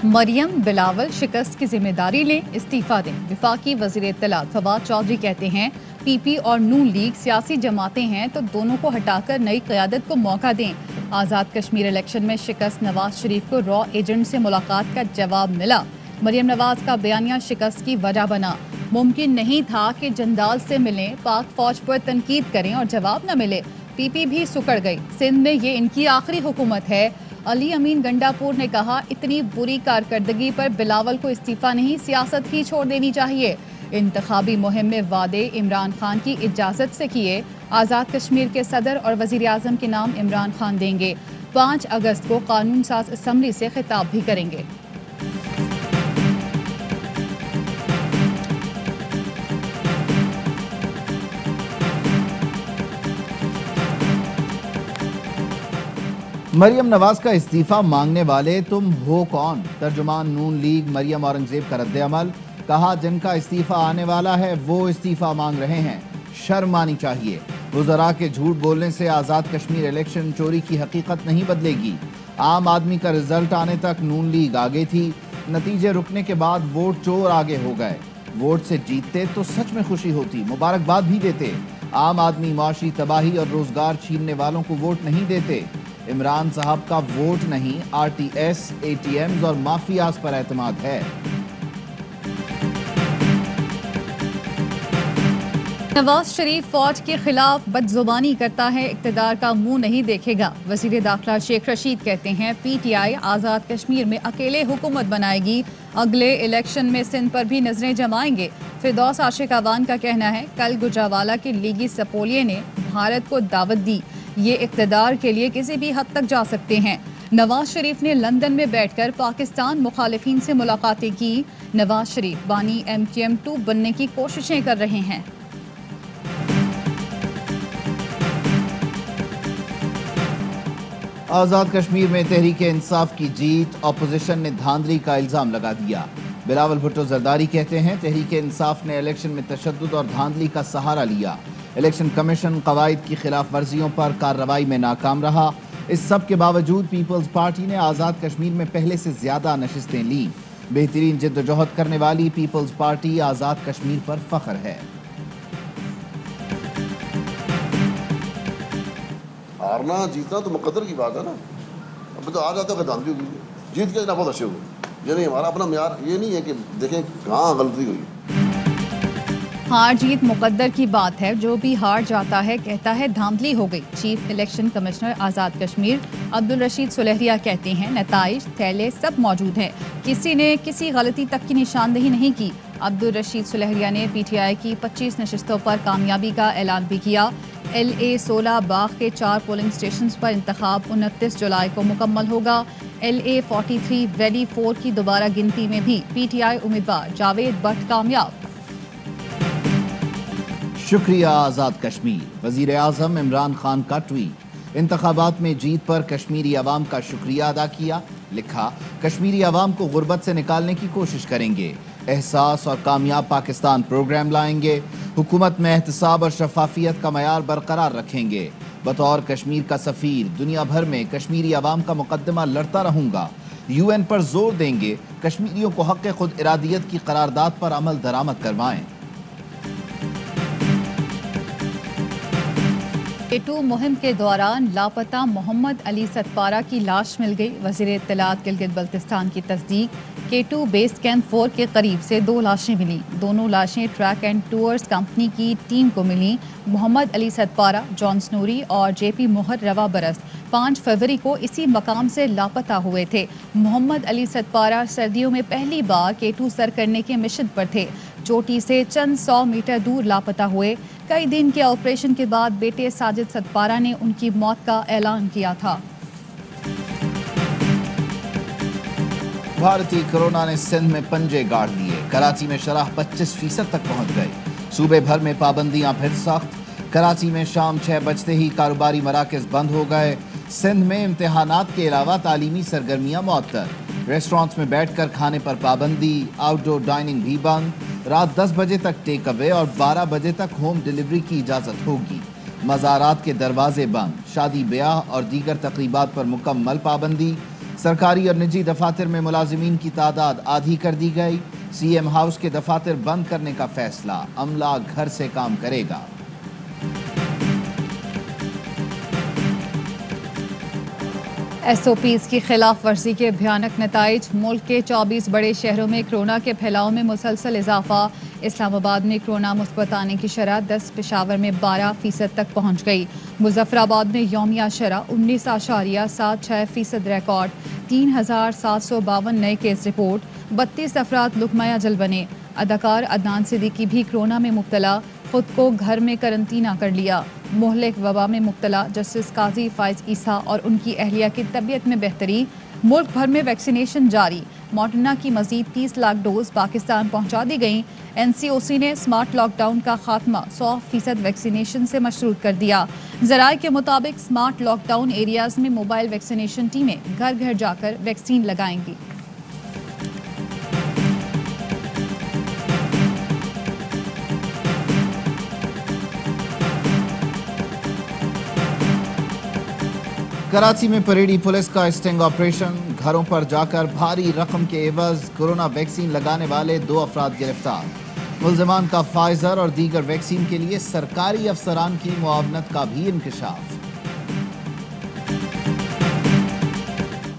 مریم بلاول شکست کی ذمہ داری لیں، استعفیٰ دیں۔ وفاقی وزیر اطلاعات فواد چودھری کہتے ہیں پی پی اور نون لیگ سیاسی جماعتیں ہیں تو دونوں کو ہٹا کر نئی قیادت کو موقع دیں۔ آزاد کشمیر الیکشن میں شکست نواز شریف کو را ایجنٹ سے ملاقات کا جواب ملا۔ مریم نواز کا بیانیہ شکست کی وجہ بنا۔ ممکن نہیں تھا کہ جندال سے ملیں، پاک فوج پر تنقید کریں اور جواب نہ ملے۔ پی پی بھی سکڑ گئی۔ سندھ میں یہ ان کی آخری حکومت ہے۔ علی امین گنڈا پور نے کہا اتنی بری کارکردگی پر بلاول کو استعفیٰ نہیں، سیاست ہی چھوڑ دینی چاہیے۔ انتخابی مہم میں وعدے عمران خان کی اجازت سے کیے۔ آزاد کشمیر کے صدر اور وزیر اعظم کے نام عمران خان دیں گے۔ 5 اگست کو قانون ساز اسمبلی سے خطاب بھی کریں گے۔ مریم نواز کا استعفیٰ مانگنے والے تم ہو کون؟ ترجمان نون لیگ مریم اورنگزیب کا رد عمل، کہا جن کا استعفیٰ آنے والا ہے وہ استعفیٰ مانگ رہے ہیں، شرم آنی چاہیے۔ وزراء کے جھوٹ بولنے سے آزاد کشمیر الیکشن چوری کی حقیقت نہیں بدلے گی۔ عام آدمی کا رزلٹ آنے تک نون لیگ آگے تھی، نتیجے رکنے کے بعد ووٹ چور آگے ہو گئے۔ ووٹ سے جیتتے تو سچ میں خوشی ہوتی، مبارکباد بھی دیتے۔ عام آدمی معاشی تباہی اور روزگار چھیننے والوں کو ووٹ نہیں دیتے۔ عمران صاحب کا ووٹ نہیں، R T S, A T Ms اور مافیاز پر اعتماد ہے۔ نواز شریف فوج کے خلاف بدزبانی کرتا ہے، اقتدار کا منہ نہیں دیکھے گا۔ وزیر داخلہ شیخ رشید کہتے ہیں P T I Azad Kashmir میں اکیلے حکومت بنائے گی، اگلے الیکشن میں سندھ پر بھی نظریں جمائیں گے۔ فردوس عاشق اعوان کا کہنا ہے کل گجرانوالہ کے لیگی سپولیے نے بھارت کو دعوت دی، یہ اقتدار کے لیے کسی بھی حد تک جا سکتے ہیں۔ نواز شریف نے لندن میں بیٹھ کر پاکستان مخالفین سے ملاقاتیں کی۔ نواز شریف بانی MQM 2 بننے کی کوششیں کر رہے ہیں۔ آزاد کشمیر میں تحریک انصاف کی جیت، اپوزیشن نے دھاندلی کا الزام لگا دیا۔ بلاول بھٹو زرداری کہتے ہیں تحریک انصاف نے الیکشن میں تشدد اور دھاندلی کا سہارا لیا۔ الیکشن کمیشن قواعد کی خلاف ورزیوں پر کارروائی میں ناکام رہا۔ اس سب کے باوجود پیپلز پارٹی نے آزاد کشمیر میں پہلے سے زیادہ نشستیں لیں۔ بہترین جد و جہد کرنے والی پیپلز پارٹی آزاد کشمیر پر فخر ہے۔ ہارنا جیتنا تو مقدر کی بات ہے نا، اب تو آ جاتا ہے دھاندلی ہوگی، جیت کے بہت اچھے ہوئے۔ یہ نہیں ہمارا اپنا معیار، یہ نہیں ہے کہ دیکھیں کہاں غلطی ہوئی۔ ہار جیت مقدر کی بات ہے، جو بھی ہار جاتا ہے کہتا ہے دھاندلی ہو گئی۔ Chief election commissioner Azad Kashmir Abdul Rashid سلیحریہ کہتے ہیں نتائج تھیلے سب موجود ہیں، کسی نے کسی غلطی تک کی نشاندہی نہیں کی۔ عبدالرشید سلیحریہ نے پی ٹی آئی کی 25 نشستوں پر کامیابی کا اعلان بھی کیا۔ LA 16 باغ کے 4 پولنگ اسٹیشنز پر انتخاب 29 جولائی کو مکمل ہوگا۔ LA 43 ویلی 4 کی دوبارہ گنتی میں بھی پی ٹی آئی امیدوار جاوید بٹ کامیاب۔ شکریہ آزاد کشمیر، وزیر اعظم عمران خان کا ٹویٹ۔ انتخابات میں جیت پر کشمیری عوام کا شکریہ ادا کیا، لکھا کشمیری عوام کو غربت سے نکالنے کی کوشش کریں گے، احساس اور کامیاب پاکستان پروگرام لائیں گے، حکومت میں احتساب اور شفافیت کا معیار برقرار رکھیں گے، بطور کشمیر کا سفیر دنیا بھر میں کشمیری عوام کا مقدمہ لڑتا رہوں گا، UN پر زور دیں گے کشمیریوں کو حق خود ارادیت کی قرارداد پر عمل درآمد کروائیں۔ K2 مہم کے دوران لاپتہ محمد علی ستپارہ کی لاش مل گئی۔ وزیر اطلاعات گلگت بلتستان کی تصدیق، K2 بیس کیمپ 4 کے قریب سے 2 لاشیں ملیں۔ دونوں لاشیں ٹریک اینڈ ٹورز کمپنی کی ٹیم کو ملیں۔ محمد علی ستپارہ، جان سنوری اور JP موہر رواں برس 5 فروری کو اسی مقام سے لاپتہ ہوئے تھے۔ محمد علی ستپارہ سردیوں میں پہلی بار K2 سر کرنے کے مشن پر تھے، چوٹی سے چند 100 میٹر دور لاپتہ ہوئے۔ کئی دن کے آپریشن کے بعد بیٹے ساجد ستپارہ نے ان کی موت کا اعلان کیا تھا۔ بھارتی کرونا نے سندھ میں پنجے گاڑ لیے، کراچی میں شرح 25% تک پہنچ گئی۔ صوبے بھر میں پابندیاں پھر سخت، کراچی میں شام 6 بجتے ہی کاروباری مراکز بند ہو گئے۔ سندھ میں امتحانات کے علاوہ تعلیمی سرگرمیاں معطل، ریسٹورانٹس میں بیٹھ کر کھانے پر پابندی، آؤٹ ڈور ڈائننگ بھی بند۔ رات 10 بجے تک ٹیک اوے اور 12 بجے تک ہوم ڈیلیوری کی اجازت ہوگی۔ مزارات کے دروازے بند، شادی بیاہ اور دیگر تقریبات پر مکمل پابندی۔ سرکاری اور نجی دفاتر میں ملازمین کی تعداد آدھی کر دی گئی. سی ایم ہاؤس کے دفاتر بند کرنے کا فیصلہ, عملہ گھر سے کام کرے گا. ایس او پیز کی خلاف ورزی کے بھیانک نتائج. ملک کے 24 بڑے شہروں میں کورونا کے پھیلاؤ میں مسلسل اضافہ. اسلام آباد میں کورونا مثبت آنے کی شرح 10، پشاور میں 12% تک پہنچ گئی. مظفر آباد میں یومیہ شرح 19.76% ریکارڈ. 3752 نئے کیس رپورٹ. 32 افراد لقمہ اجل بنے. اداکار عدنان صدیقی بھی کورونا میں مبتلا, خود کو گھر میں قرنطینہ کر لیا. مہلک وبا میں مبتلا جسٹس قاضی فائز عیسیٰ اور ان کی اہلیہ کی طبیعت میں بہتری. ملک بھر میں ویکسینیشن جاری. ماڈرنا کی مزید 30 لاکھ ڈوز پاکستان پہنچا دی گئیں. این سی او سی نے سمارٹ لاک ڈاؤن کا خاتمہ 100% ویکسینیشن سے مشروط کر دیا. ذرائع کے مطابق سمارٹ لاک ڈاؤن ایریاز میں موبائل ویکسینیشن ٹیمیں گھر گھر جا کر ویکسین لگائیں گی. کراچی میں پریڈی پولیس کا اسٹنگ آپریشن. گھروں پر جا کر بھاری رقم کے عوض کورونا ویکسین لگانے والے 2 افراد گرفتار. ملزمان کا فائزر اور دیگر ویکسین کے لیے سرکاری افسران کی معاونت کا بھی انکشاف.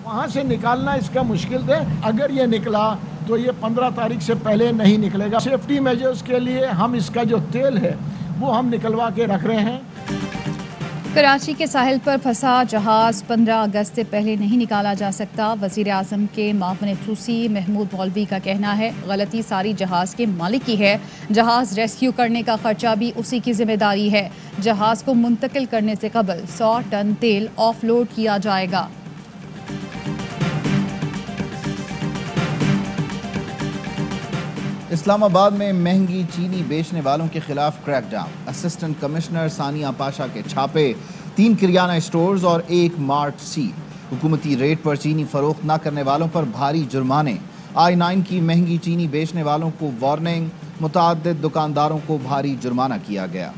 وہاں سے نکالنا اس کا مشکل ہے. اگر یہ نکلا تو یہ 15 تاریخ سے پہلے نہیں نکلے گا. سیفٹی میجرز کے لیے ہم اس کا جو تیل ہے وہ ہم نکلوا کے رکھ رہے ہیں. کراچی کے ساحل پر پھنسا جہاز 15 اگست سے پہلے نہیں نکالا جا سکتا. وزیر اعظم کے معاون خصوصی محمود مولوی کا کہنا ہے غلطی ساری جہاز کے مالک کی ہے. جہاز ریسکیو کرنے کا خرچہ بھی اسی کی ذمہ داری ہے. جہاز کو منتقل کرنے سے قبل 100 ٹن تیل آف لوڈ کیا جائے گا. اسلام آباد میں مہنگی چینی بیچنے والوں کے خلاف کریک ڈاؤن. اسسٹنٹ کمشنر ثانیہ پاشا کے چھاپے. 3 کریانہ اسٹورز اور 1 مارٹ سیل. حکومتی ریٹ پر چینی فروخت نہ کرنے والوں پر بھاری جرمانے. I9 کی مہنگی چینی بیچنے والوں کو وارننگ. متعدد دکانداروں کو بھاری جرمانہ کیا گیا.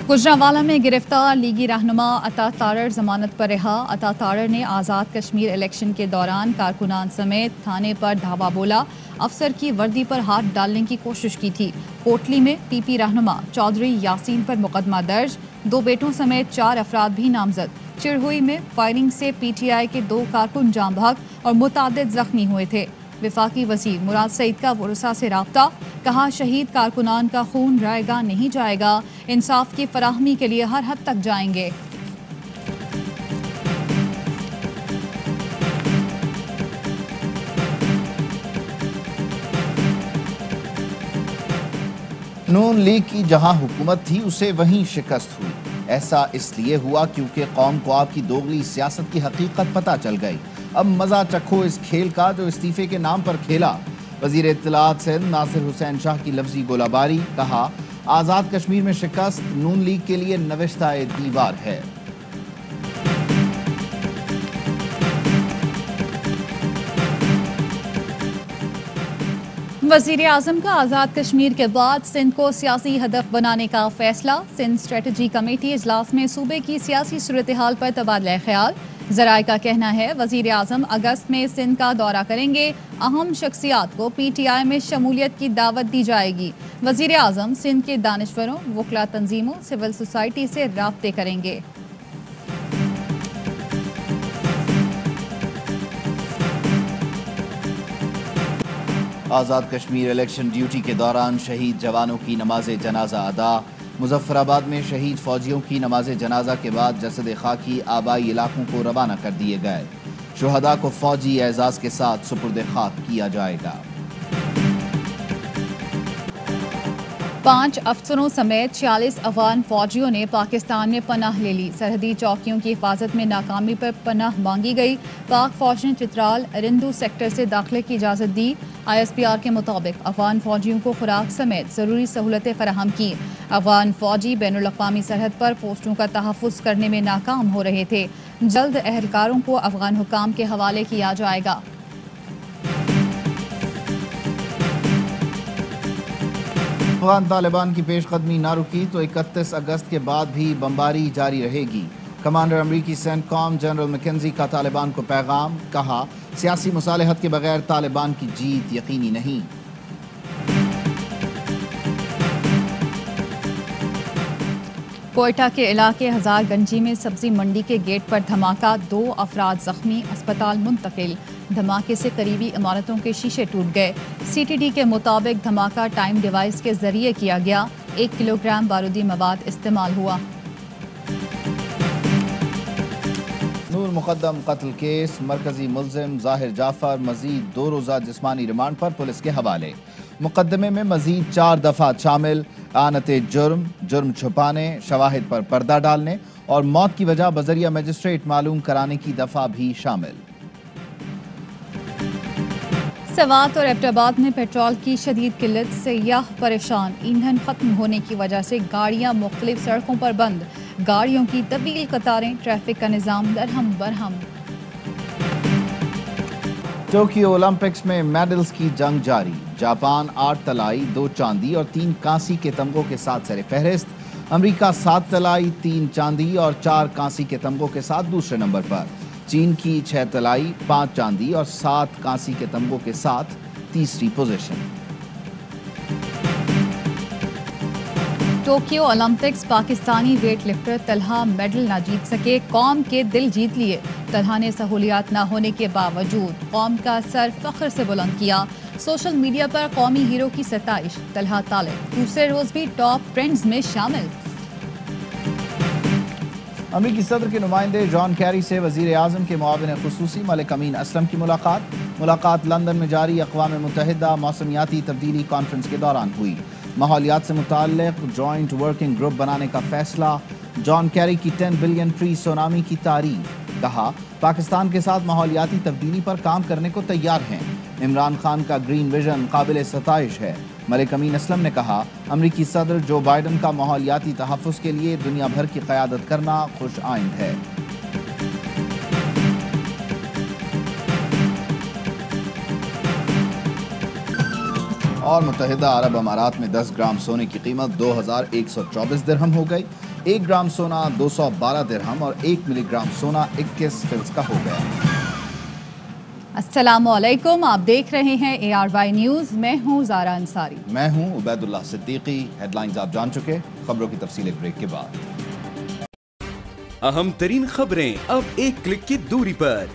گجرانوالہ میں گرفتار لیگی رہنما عطا تارڑ ضمانت پر رہا. عطا تارڑ نے آزاد کشمیر الیکشن کے دوران کارکنان سمیت تھانے پر دھاوا بولا. افسر کی وردی پر ہاتھ ڈالنے کی کوشش کی تھی. کوٹلی میں پی پی رہنما چودھری یاسین پر مقدمہ درج. 2 بیٹوں سمیت 4 افراد بھی نامزد. چڑھوئی میں فائرنگ سے پی ٹی آئی کے 2 کارکن جاں بحق اور متعدد زخمی ہوئے تھے. وفاقی وزیر مراد سعید کا ورثاء سے رابطہ. کہا شہید کارکنان کا خون رائے گاہ نہیں جائے گا. انصاف کی فراہمی کے لیے ہر حد تک جائیں گے. نون لیگ کی جہاں حکومت تھی اسے وہیں شکست ہوئی. ایسا اس لیے ہوا کیونکہ قوم کو آپ کی دوغلی سیاست کی حقیقت پتہ چل گئی. اب مزہ چکھو اس کھیل کا جو استعفے کے نام پر کھیلا. وزیر اطلاعات سندھ ناصر حسین شاہ کی لفظی گولہ باری. کہا آزاد کشمیر میں شکست نون لیگ کے لیے نوشتہ دیوار ہے. وزیر اعظم کا آزاد کشمیر کے بعد سندھ کو سیاسی ہدف بنانے کا فیصلہ. سندھ اسٹریٹجی کمیٹی اجلاس میں صوبے کی سیاسی صورتحال پر تبادلہ خیال. ذرائع کا کہنا ہے وزیر اعظم اگست میں سندھ کا دورہ کریں گے. اہم شخصیات کو پی ٹی آئی میں شمولیت کی دعوت دی جائے گی. وزیر اعظم سندھ کے دانشوروں، وکلا تنظیموں، سول سوسائٹی سے رابطے کریں گے. آزاد کشمیر الیکشن ڈیوٹی کے دوران شہید جوانوں کی نماز جنازہ ادا. مظفر آباد میں شہید فوجیوں کی نماز جنازہ کے بعد جسد خاکی آبائی علاقوں کو روانہ کر دیے گئے. شہداء کو فوجی اعزاز کے ساتھ سپرد خاک کیا جائے گا. 5 افسروں سمیت 46 افغان فوجیوں نے پاکستان میں پناہ لے لی. سرحدی چوکیوں کی حفاظت میں ناکامی پر پناہ مانگی گئی. پاک فوج نے چترال رندو سیکٹر سے داخلے کی اجازت دی. آئی ایس پی آر کے مطابق افغان فوجیوں کو خوراک سمیت ضروری سہولتیں فراہم کی. افغان فوجی بین الاقوامی سرحد پر پوسٹوں کا تحفظ کرنے میں ناکام ہو رہے تھے. جلد اہلکاروں کو افغان حکام کے حوالے کیا جائے گا. افغان طالبان کی پیش قدمی نہ رکی تو 31 اگست کے بعد بھی بمباری جاری رہے گی. کمانڈر امریکی سینٹ کام جنرل میکنزی کا طالبان کو پیغام، کہا سیاسی مصالحت کے بغیر طالبان کی جیت یقینی نہیں۔ کوئٹہ کے علاقے ہزار گنجی میں سبزی منڈی کے گیٹ پر دھماکہ، 2 افراد زخمی، اسپتال منتقل۔ دھماکے سے قریبی عمارتوں کے شیشے ٹوٹ گئے۔ سی ٹی ڈی کے مطابق دھماکہ ٹائم ڈیوائس کے ذریعے کیا گیا، 1 کلو گرام بارودی مواد استعمال ہوا۔ نور مقدم قتل کیس، مرکزی ملزم ظاہر جعفر مزید 2 روزہ جسمانی ریمانڈ پر پولیس کے حوالے۔ مقدمے میں مزید 4 دفعات شامل، اعانت جرم، جرم چھپانے، شواہد پر پردہ ڈالنے اور موت کی وجہ بذریعہ مجسٹریٹ معلوم کرانے کی دفعہ بھی شامل۔ سوات اور ایبٹ آباد میں پیٹرول کی شدید قلت، سیاح پریشان، ایندھن ختم ہونے کی وجہ سے گاڑیاں مختلف سڑکوں پر بند، گاڑیوں کی طویل قطاریں، ٹریفک کا نظام درہم برہم۔ ٹوکیو اولمپکس میں میڈلز کی جنگ جاری، جاپان 8 طلائی، 2 چاندی اور 3 کانسی کے تمغوں کے ساتھ سر فہرست، امریکہ 7 طلائی، 3 چاندی اور 4 کانسی کے تمغوں کے ساتھ دوسرے نمبر پر، چین کی 6 طلائی، 5 چاندی اور 7 کانسی کے تمغوں کے ساتھ تیسری position. Tokyo Olympics Pakistani weight lifter Talha medal نہ جیت سکے، قوم کے دل جیت لیے۔ طلحہ نے سہولیات نہ ہونے کے باوجود قوم کا سر فخر سے بلند کیا۔ سوشل میڈیا پر قومی ہیرو کی ستائش، طلحہ طالب دوسرے روز بھی ٹاپ ٹرینڈز میں شامل۔ امریکی صدر کے نمائندے جان کیری سے وزیر اعظم کے معاون خصوصی ملک امین اسلم کی ملاقات لندن میں جاری اقوام متحدہ موسمیاتی تبدیلی کانفرنس کے دوران ہوئی۔ ماحولیات سے متعلق جوائنٹ ورکنگ گروپ بنانے کا فیصلہ، جان کیری کی 10 بلین ٹری سونامی کی تعریف، کہا پاکستان کے ساتھ ماحولیاتی تبدیلی پر کام کرنے کو تیار ہیں۔ عمران خان کا گرین ویژن قابل ستائش ہے۔ ملک امین اسلم نے کہا امریکی صدر جو بائیڈن کا ماحولیاتی تحفظ کے لیے دنیا بھر کی قیادت کرنا خوش آئند ہے۔ اور متحدہ عرب امارات میں 10 گرام سونے کی قیمت 2124 درہم ہو گئی، 1 گرام سونا 212 درہم اور 1 ملی گرام سونا 21 فلس کا ہو گیا۔ السلام علیکم، آپ دیکھ رہے ہیں ARY نیوز، میں ہوں زارا انصاری، میں ہوں عبید اللہ صدیقی۔ ہیڈ لائنز آپ جان چکے، خبروں کی تفصیل ایک بریک کے بعد۔ اہم ترین خبریں اب ایک کلک کی دوری پر،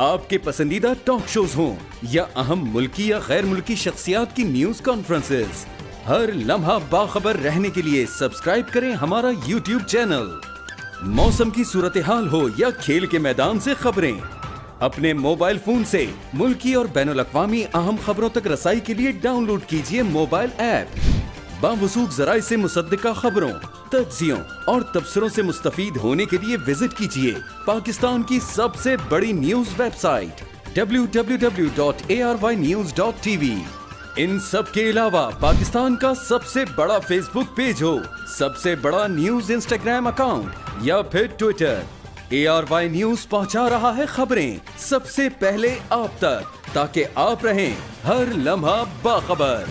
آپ کے پسندیدہ ٹاک شوز ہوں یا اہم ملکی یا غیر ملکی شخصیات کی نیوز کانفرنسز، ہر لمحہ باخبر رہنے کے لیے سبسکرائب کریں ہمارا YouTube چینل۔ موسم کی صورتحال ہو یا کھیل کے میدان سے خبریں، اپنے موبائل فون سے ملکی اور بین الاقوامی اہم خبروں تک رسائی کے لیے ڈاؤن لوڈ کیجیے موبائل ایپ۔ باوثوق ذرائع سے مصدقہ خبروں، تجزیوں اور تبصروں سے مستفید ہونے کے لیے وزٹ کیجیے پاکستان کی سب سے بڑی نیوز ویب سائٹ www.arynews.tv۔ ان سب کے علاوہ پاکستان کا سب سے بڑا فیس بک پیج ہو، سب سے بڑا نیوز انسٹاگرام اکاؤنٹ یا پھر ٹویٹر، ARY نیوز پہنچا رہا ہے خبریں سب سے پہلے آپ تک، تاکہ آپ رہیں ہر لمحہ باخبر۔